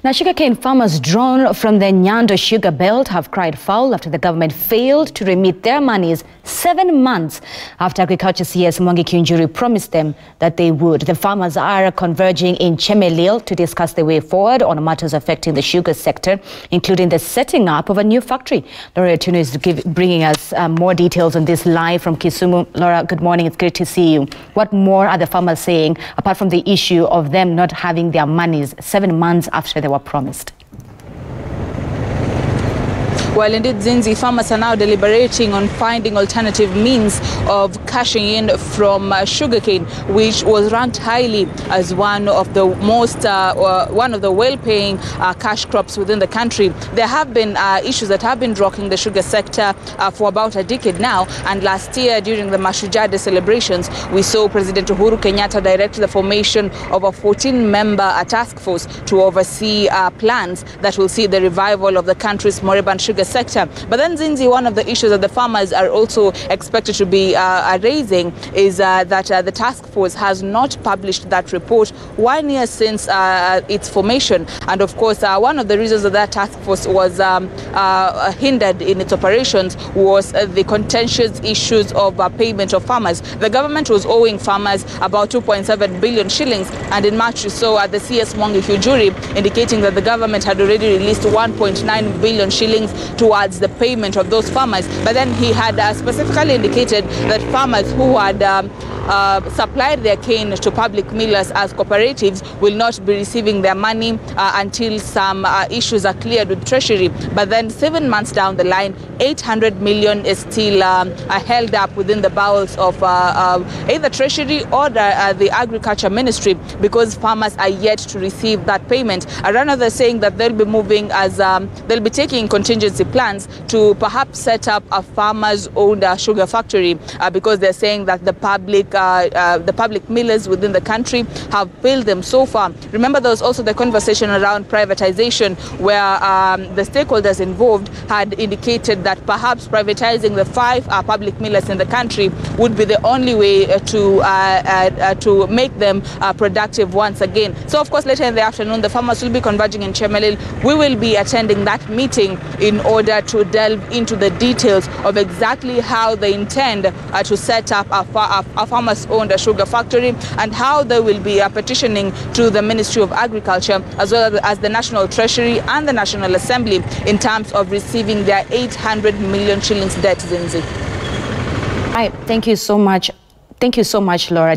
Now, sugarcane farmers drawn from the Nyando sugar belt have cried foul after the government failed to remit their monies 7 months after Agriculture CS Mwangi Kiunjuri promised them that they would. The farmers are converging in Chemelil to discuss the way forward on matters affecting the sugar sector, including the setting up of a new factory. Laura Tuno is bringing us more details on this live from Kisumu. Laura, good morning. It's great to see you. What more are the farmers saying, apart from the issue of them not having their monies 7 months after they were promised? Well, indeed, Zinzi, farmers are now deliberating on finding alternative means of cashing in from sugarcane, which was ranked highly as one of the most, well-paying cash crops within the country. There have been issues that have been rocking the sugar sector for about a decade now. And last year, during the Mashujaa Day celebrations, we saw President Uhuru Kenyatta direct the formation of a 14-member task force to oversee plans that will see the revival of the country's moribund sugar sector. But then, Zinzi, one of the issues that the farmers are also expected to be raising is that the task force has not published that report 1 year since its formation. And of course, one of the reasons that task force was hindered in its operations was the contentious issues of payment of farmers. The government was owing farmers about 2.7 billion shillings, and in March we saw the CS Mwangi Kiunjuri indicating that the government had already released 1.9 billion shillings towards the payment of those farmers. But then he had specifically indicated that farmers who had supplied their cane to public millers as cooperatives will not be receiving their money until some issues are cleared with Treasury. But then 7 months down the line, 800 million is still held up within the bowels of either Treasury or the Agriculture Ministry, because farmers are yet to receive that payment. Another saying that they'll be moving as they'll be taking contingency plans to perhaps set up a farmers-owned sugar factory because they're saying that the public millers within the country have failed them so far. Remember, there was also the conversation around privatization where the stakeholders involved had indicated that perhaps privatizing the 5 public millers in the country would be the only way to make them productive once again. So, of course, later in the afternoon, the farmers will be converging in Chemelil. We will be attending that meeting in order to delve into the details of exactly how they intend to set up a farmers-owned sugar factory, and how they will be petitioning to the Ministry of Agriculture as well as the National Treasury and the National Assembly in terms of receiving their 800 million shillings debt, Zinzi. Right. Thank you so much. Thank you so much, Laura.